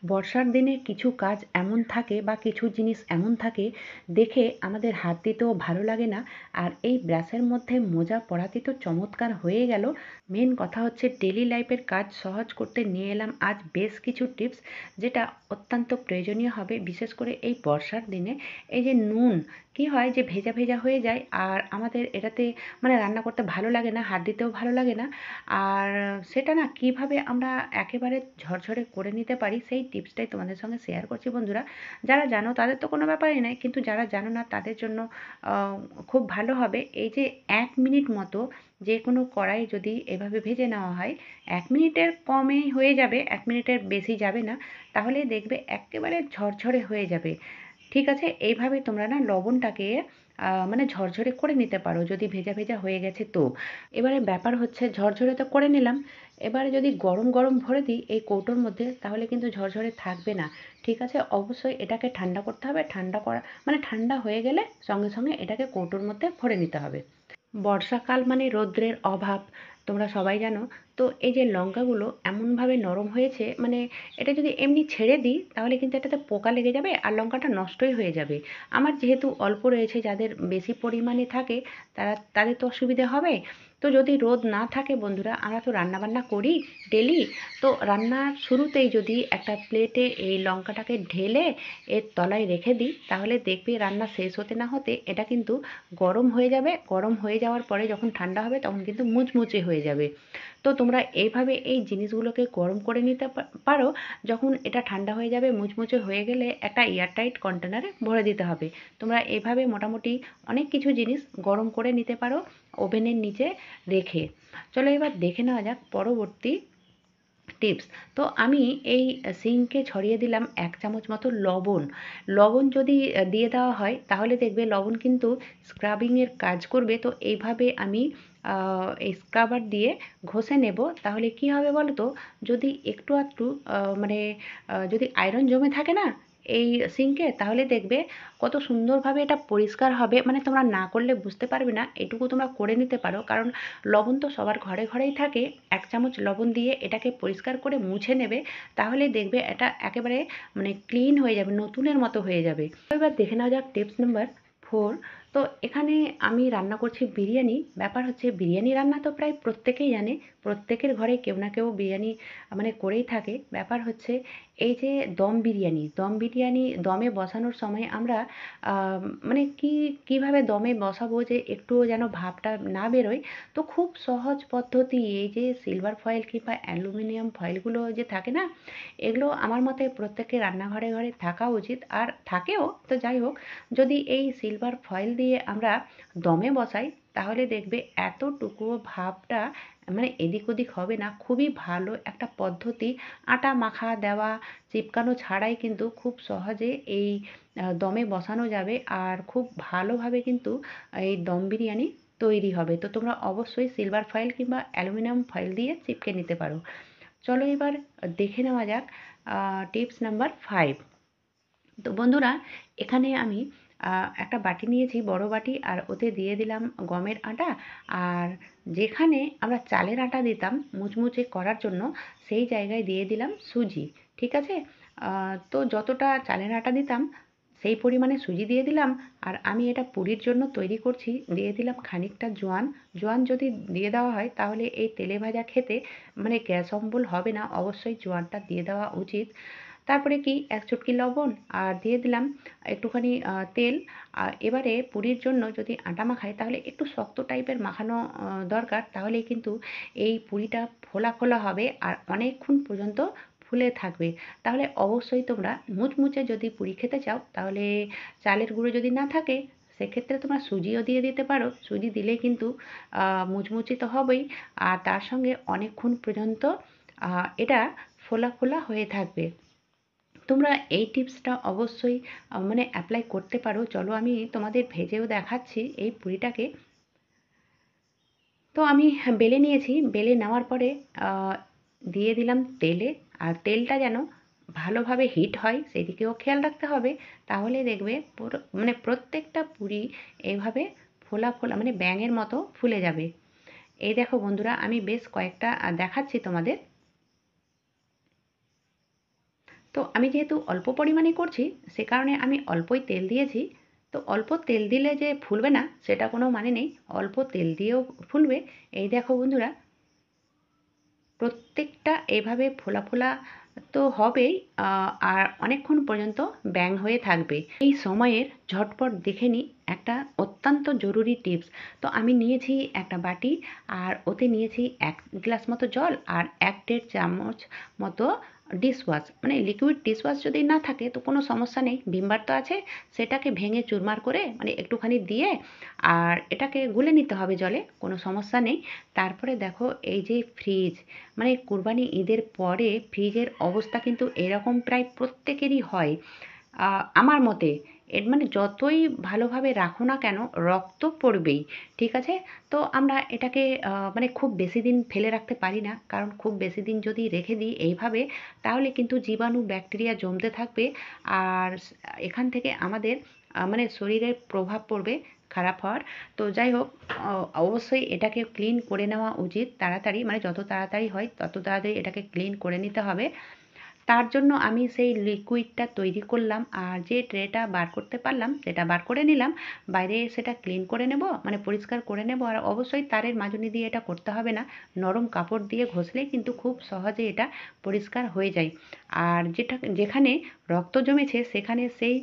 বর্ষার দিনে কিছু কাজ এমন থাকে বা কিছু জিনিস এমন থাকে দেখে আমাদের হাত দিতেও ভালো লাগে না। আর এই ব্রাশের মধ্যে মোজা পরাতে তো চমৎকার হয়ে গেল। মেন কথা হচ্ছে ডেলি লাইফের কাজ সহজ করতে নিয়ে এলাম আজ বেশ কিছু টিপস, যেটা অত্যন্ত প্রয়োজনীয় হবে বিশেষ করে এই বর্ষার দিনে। এই যে নুন কি হয় যে ভেজা ভেজা হয়ে যায়, আর আমাদের এটাতে মানে রান্না করতে ভালো লাগে না, হাত দিতেও ভালো লাগে না। আর সেটা না কিভাবে আমরা একেবারে ঝরঝরে করে নিতে পারি সেই টিপসটাই তোমাদের সঙ্গে শেয়ার করছি বন্ধুরা। যারা জানো তাদের তো কোনো ব্যাপারই নাই, কিন্তু যারা জানো না তাদের জন্য খুব ভালো হবে। এই যে 1 মিনিট মতো যে কোনো কড়াই যদি এভাবে ভেজে নেওয়া হয়, 1 মিনিটের কমেই হয়ে যাবে, 1 মিনিটের বেশি যাবে না। তাহলে দেখবে এক্কেবারে ঝরঝরে হয়ে যাবে। ঠিক আছে? এইভাবে তোমরা না লবণটাকে মানে ঝরঝরে করে নিতে পারো যদি ভেজা ভেজা হয়ে গেছে তো। এবারে ব্যাপার হচ্ছে ঝরঝরে তো করে নিলাম, এবারে যদি গরম গরম ভরে দিই এই কৌটোর মধ্যে তাহলে কিন্তু ঝরঝরে থাকবে না। ঠিক আছে? অবশ্যই এটাকে ঠান্ডা করতে হবে, ঠান্ডা করা মানে ঠান্ডা হয়ে গেলে সঙ্গে সঙ্গে এটাকে কৌটোর মধ্যে ভরে নিতে হবে। বর্ষাকাল মানে রৌদ্রের অভাব, তোমরা সবাই জানো। তো এই যে লঙ্কাগুলো এমনভাবে নরম হয়েছে, মানে এটা যদি এমনি ছেড়ে দিই তাহলে কিন্তু এটাতে পোকা লেগে যাবে আর লঙ্কাটা নষ্টই হয়ে যাবে। আমার যেহেতু অল্প রয়েছে, যাদের বেশি পরিমাণে থাকে তাদের তো অসুবিধে হবে। তো যদি রোদ না থাকে বন্ধুরা, আমরা তো রান্নাবান্না করি ডেলি, তো রান্নার শুরুতেই যদি একটা প্লেটে এই লঙ্কাটাকে ঢেলে এর তলায় রেখে দিই তাহলে দেখবে রান্না শেষ হতে না হতে এটা কিন্তু গরম হয়ে যাবে। গরম হয়ে যাওয়ার পরে যখন ঠান্ডা হবে তখন কিন্তু মুচমুচে হয়ে যাবে। তো তোমরা এইভাবে এই জিনিসগুলোকে গরম করে নিতে পারো। যখন এটা ঠান্ডা হয়ে যাবে, মুচমুচে হয়ে গেলে একটা এয়ারটাইট কন্টেনারে ভরে দিতে হবে। তোমরা এভাবে মোটামুটি অনেক কিছু জিনিস গরম করে নিতে পারো ওভেনের নিচে রেখে। চলো এবার দেখে নেওয়া যাক পরবর্তী টিপস। তো আমি এই সিঙ্কে ছড়িয়ে দিলাম 1 চামচ মতো লবণ। লবণ যদি দিয়ে দেওয়া হয় তাহলে দেখবে লবণ কিন্তু স্ক্রাবিংয়ের কাজ করবে। তো এইভাবে আমি এই স্ক্রাবার দিয়ে ঘষে নেব। তাহলে কি হবে বলো তো? যদি একটু আধটু মানে যদি আয়রন জমে থাকে না এই সিঙ্কে, তাহলে দেখবে কত সুন্দরভাবে এটা পরিষ্কার হবে। মানে তোমরা না করলে বুঝতে পারবে না, এটুকু তোমরা করে নিতে পারো। কারণ লবণ তো সবার ঘরে ঘরেই থাকে। 1 চামচ লবণ দিয়ে এটাকে পরিষ্কার করে মুছে নেবে, তাহলেই দেখবে এটা একেবারে মানে ক্লিন হয়ে যাবে, নতুনের মতো হয়ে যাবে। এবার দেখে নেওয়া যাক টিপস নাম্বার 4। তো এখানে আমি রান্না করছি বিরিয়ানি। ব্যাপার হচ্ছে বিরিয়ানি রান্না তো প্রায় প্রত্যেকেই জানে, প্রত্যেকের ঘরে কেউ না কেউ বিরিয়ানি মানে করেই থাকে। ব্যাপার হচ্ছে এই যে দম বিরিয়ানি দমে বসানোর সময় আমরা মানে কীভাবে দমে বসাবো যে একটুও যেন ভাপটা না বেরোয়। তো খুব সহজ পদ্ধতি, এই যে সিলভার ফয়েল কিংবা অ্যালুমিনিয়াম ফয়েলগুলো যে থাকে না, এগুলো আমার মতে প্রত্যেকের রান্নাঘরে ঘরে থাকা উচিত, আর থাকেও। তো যাই হোক, যদি এই সিলভার ফয়েল দিয়ে আমরা দমে বসাই তাহলে দেখবে এতটুকুও ভাপটা মানে এদিক ওদিক হবে না। খুবই ভালো একটা পদ্ধতি। আটা মাখা দেওয়া চিপকানো ছাড়াই কিন্তু খুব সহজে এই দমে বসানো যাবে, আর খুব ভালোভাবে কিন্তু এই দম বিরিয়ানি তৈরি হবে। তো তোমরা অবশ্যই সিলভার ফয়েল কিংবা অ্যালুমিনিয়াম ফয়েল দিয়ে চিপকে নিতে পারো। চলো এবার দেখে নেওয়া যাক টিপস নাম্বার 5। তো বন্ধুরা, এখানে আমি একটা বাটি নিয়েছি, বড় বাটি, আর ওতে দিয়ে দিলাম গমের আটা। আর যেখানে আমরা চালের আটা দিতাম মুচমুচে করার জন্য, সেই জায়গায় দিয়ে দিলাম সুজি। ঠিক আছে? তো যতটা চালের আটা দিতাম সেই পরিমাণে সুজি দিয়ে দিলাম। আর আমি এটা পুরির জন্য তৈরি করছি, দিয়ে দিলাম খানিকটা জোয়ান। জোয়ান যদি দিয়ে দেওয়া হয় তাহলে এই তেলে ভাজা খেতে মানে গ্যাস অম্বল হবে না, অবশ্যই জোয়ানটা দিয়ে দেওয়া উচিত। তারপরে কি 1 চুটকি লবণ আর দিয়ে দিলাম একটুখানি তেল। এবারে পুরির জন্য যদি আটা মাখাই তাহলে একটু শক্ত টাইপের মাখানো দরকার, তাহলেই কিন্তু এই পুরিটা ফোলা ফোলা হবে আর অনেকক্ষণ পর্যন্ত ফুলে থাকবে। তাহলে অবশ্যই তোমরা মুচমুচে যদি পুরি খেতে চাও তাহলে চালের গুঁড়ো যদি না থাকে সেক্ষেত্রে তোমরা সুজিও দিয়ে দিতে পারো। সুজি দিলে কিন্তু মুচমুচে তো হবেই, আর তার সঙ্গে অনেকক্ষণ পর্যন্ত এটা ফোলা ফোলা হয়ে থাকবে। তোমরা এই টিপসটা অবশ্যই মানে অ্যাপ্লাই করতে পারো। চলো আমি তোমাদের ভেজেও দেখাচ্ছি এই পুরিটাকে। তো আমি বেলে নিয়েছি, বেলে নেওয়ার পরে দিয়ে দিলাম তেলে। আর তেলটা যেন ভালোভাবে হিট হয় সেদিকেও খেয়াল রাখতে হবে। তাহলে দেখবে পুরো মানে প্রত্যেকটা পুরি এইভাবে ফোলা ফোলা মানে ব্যাঙের মতো ফুলে যাবে। এই দেখো বন্ধুরা, আমি বেশ কয়েকটা দেখাচ্ছি তোমাদের। তো আমি যেহেতু অল্প পরিমাণে করছি সে কারণে আমি অল্পই তেল দিয়েছি। তো অল্প তেল দিলে যে ফুলবে না সেটা কোনো মানে নেই, অল্প তেল দিয়েও ফুলবে। এই দেখো বন্ধুরা, প্রত্যেকটা এভাবে ফোলা ফোলা তো হবেই, আর অনেকক্ষণ পর্যন্ত ব্যাং হয়ে থাকবে। এই সময়ের ঝটপট দেখে নিই একটা অত্যন্ত জরুরি টিপস। তো আমি নিয়েছি একটা বাটি, আর ওতে নিয়েছি 1 গ্লাস মতো জল আর 1-1.5 চামচ মতো ডিশওয়াশ, মানে লিকুইড ডিশওয়াশ যদি না থাকে তো কোনো সমস্যা নেই, ভিম বার তো আছে, সেটাকে ভেঙে চুরমার করে মানে একটুখানি দিয়ে আর এটাকে গুলে নিতে হবে জলে, কোনো সমস্যা নেই। তারপরে দেখো এই যে ফ্রিজ, মানে কুরবানি ঈদের পরে ফ্রিজের অবস্থা কিন্তু এরকম প্রায় প্রত্যেকেরই হয়। আমার মতে এর মানে যতই ভালোভাবে রাখো না কেন রক্ত পড়বেই, ঠিক আছে? তো আমরা এটাকে মানে খুব বেশি দিন ফেলে রাখতে পারি না, কারণ খুব বেশি দিন যদি রেখে দিই এইভাবে তাহলে কিন্তু জীবাণু ব্যাকটেরিয়া জমতে থাকবে, আর এখান থেকে আমাদের মানে শরীরে প্রভাব পড়বে খারাপ হওয়ার। তো যাই হোক, অবশ্যই এটাকে ক্লিন করে নেওয়া উচিত তাড়াতাড়ি, মানে যত তাড়াতাড়ি হয় তত তাড়াতাড়ি এটাকে ক্লিন করে নিতে হবে। তার জন্য আমি সেই লিকুইডটা তৈরি করলাম, আর যে ট্রেটা বার করতে পারলাম সেটা বার করে নিলাম, বাইরে সেটা ক্লিন করে নেব, মানে পরিষ্কার করে নেব। আর অবশ্যই তারের মাজনি দিয়ে এটা করতে হবে না, নরম কাপড় দিয়ে ঘষলেই কিন্তু খুব সহজে এটা পরিষ্কার হয়ে যায়। আর যেখানে রক্ত জমেছে সেখানে সেই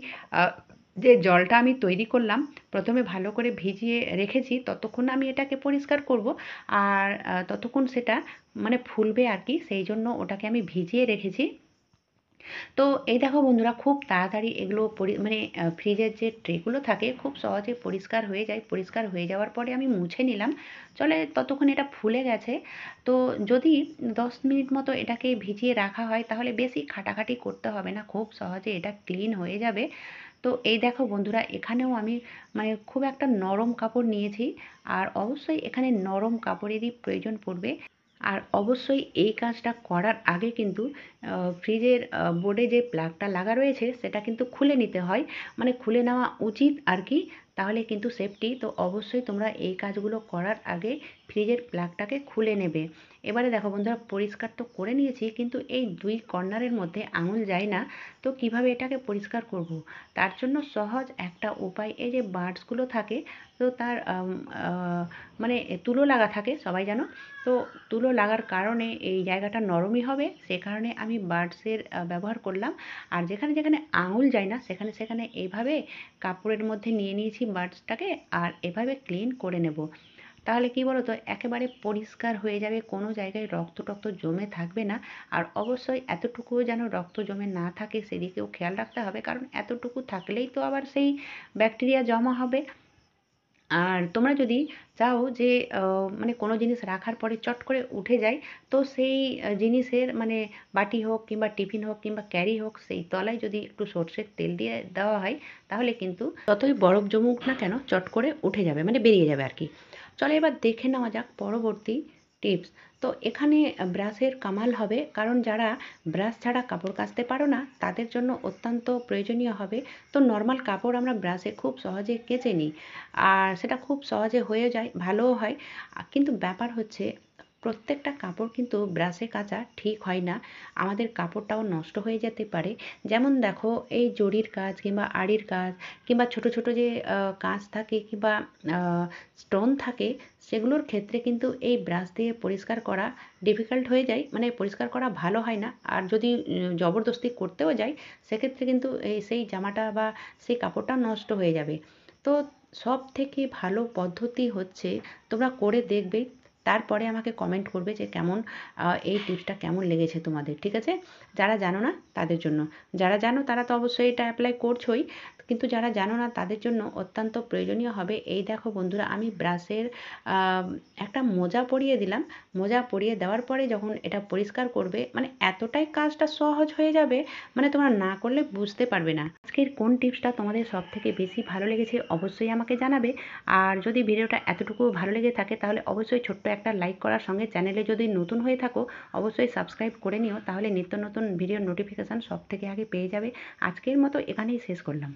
যে জলটা আমি তৈরি করলাম প্রথমে ভালো করে ভিজিয়ে রেখেছি, ততক্ষণ আমি এটাকে পরিষ্কার করব, আর ততক্ষণ সেটা মানে ফুলবে আর কি, সেই জন্য ওটাকে আমি ভিজিয়ে রেখেছি। তো এই দেখো বন্ধুরা, খুব তাড়াতাড়ি এগুলো মানে ফ্রিজের যে ট্রেগুলো থাকে খুব সহজে পরিষ্কার হয়ে যায়। পরিষ্কার হয়ে যাওয়ার পরে আমি মুছে নিলাম, চলে ততক্ষণ এটা ফুলে গেছে। তো যদি 10 মিনিট মতো এটাকে ভিজিয়ে রাখা হয় তাহলে বেশি খাটাখাটি করতে হবে না, খুব সহজে এটা ক্লিন হয়ে যাবে। তো এই দেখো বন্ধুরা, এখানেও আমি মানে খুব একটা নরম কাপড় নিয়েছি, আর অবশ্যই এখানে নরম কাপড়েরই প্রয়োজন পড়বে। আর অবশ্যই এই কাজটা করার আগে কিন্তু ফ্রিজের বোর্ডে যে প্লাগটা লাগা রয়েছে সেটা কিন্তু খুলে নিতে হয়, মানে খুলে নেওয়া উচিত আর কি, তাহলে কিন্তু সেফটি। তো অবশ্যই তোমরা এই কাজগুলো করার আগে ফ্রিজের প্লাগটাকে খুলে নেবে। এবারে দেখো বন্ধুরা, পরিষ্কার তো করে নিয়েছি কিন্তু এই 2 কর্নারের মধ্যে আঙুল যায় না, তো কিভাবে এটাকে পরিষ্কার করব? তার জন্য সহজ একটা উপায়, এই যে বাডসগুলো থাকে, তো তার মানে তুলো লাগা থাকে সবাই জানো, তো তুলো লাগার কারণে এই জায়গাটা নরমই হবে, সে কারণে আমি বাডসের ব্যবহার করলাম। আর যেখানে যেখানে আঙুল যায় না সেখানে সেখানে এইভাবে কাপড়ের মধ্যে নিয়ে নিয়েছি বাডসটাকে, আর এভাবে ক্লিন করে নেব। তাহলে কি বলো তো, একেবারে পরিষ্কার হয়ে যাবে, কোনো জায়গায় রক্ত টক্ত জমে থাকবে না। আর অবশ্যই এতটুকুও যেন রক্ত জমে না থাকে সেদিকেও খেয়াল রাখতে হবে, কারণ এতটুকু থাকলেই তো আবার সেই ব্যাকটেরিয়া জমা হবে। আর তোমরা যদি চাও যে মানে কোনো জিনিস রাখার পরে চট করে উঠে যায়, তো সেই জিনিসের মানে বাটি হোক কিংবা টিফিন হোক কিংবা ক্যারি হোক, সেই তলায় যদি একটু সর্ষের তেল দিয়ে দেওয়া হয় তাহলে কিন্তু যতই বরফ জমুক না কেন চট করে উঠে যাবে, মানে বেরিয়ে যাবে আর কি। চলো এবার দেখে নেওয়া যাক পরবর্তী টিপস। তো এখানে ব্রাশের কামাল হবে, কারণ যারা ব্রাশ ছাড়া কাপড় কাচতে পারো না তাদের জন্য অত্যন্ত প্রয়োজনীয় হবে। তো নর্মাল কাপড় আমরা ব্রাশে খুব সহজে কেচে নিই, আর সেটা খুব সহজে হয়ে যায়, ভালোও হয়। কিন্তু ব্যাপার হচ্ছে প্রত্যেকটা কাপড় কিন্তু ব্রাশে কাচা ঠিক হয় না, আমাদের কাপড়টাও নষ্ট হয়ে যেতে পারে। যেমন দেখো, এই জরির কাজ কিংবা আড়ির কাজ কিংবা ছোট ছোট যে কাজ থাকে কিংবা স্টোন থাকে, সেগুলোর ক্ষেত্রে কিন্তু এই ব্রাশ দিয়ে পরিষ্কার করা ডিফিকাল্ট হয়ে যায়, মানে পরিষ্কার করা ভালো হয় না। আর যদি জবরদস্তি করতেও যাই সেক্ষেত্রে কিন্তু সেই জামাটা বা সেই কাপড়টা নষ্ট হয়ে যাবে। তো সব থেকে ভালো পদ্ধতি হচ্ছে, তোমরা করে দেখবে, তারপরে আমাকে কমেন্ট করবে যে কেমন এই টিপসটা কেমন লেগেছে তোমাদের, ঠিক আছে? যারা জানো না তাদের জন্য, যারা জানো তারা তো অবশ্যই এটা অ্যাপ্লাই করছোই, কিন্তু যারা জানো না তাদের জন্য অত্যন্ত প্রয়োজনীয় হবে। এই দেখো বন্ধুরা, আমি ব্রাশের একটা মোজা পরিয়ে দিলাম, মোজা পরিয়ে দেওয়ার পরে যখন এটা পরিষ্কার করবে মানে এতটাই কাজটা সহজ হয়ে যাবে, মানে তোমরা না করলে বুঝতে পারবে না। আজকের কোন টিপসটা তোমাদের সব থেকে বেশি ভালো লেগেছে অবশ্যই আমাকে জানাবে। আর যদি ভিডিওটা এতটুকু ভালো লেগে থাকে তাহলে অবশ্যই ছোট্ট একটা লাইক করার সঙ্গে চ্যানেলে যদি নতুন হয়ে থাকো অবশ্যই সাবস্ক্রাইব করে নিও, তাহলে নিত্য নতুন ভিডিওর নোটিফিকেশান সব থেকে আগে পেয়ে যাবে। আজকের মতো এখানেই শেষ করলাম।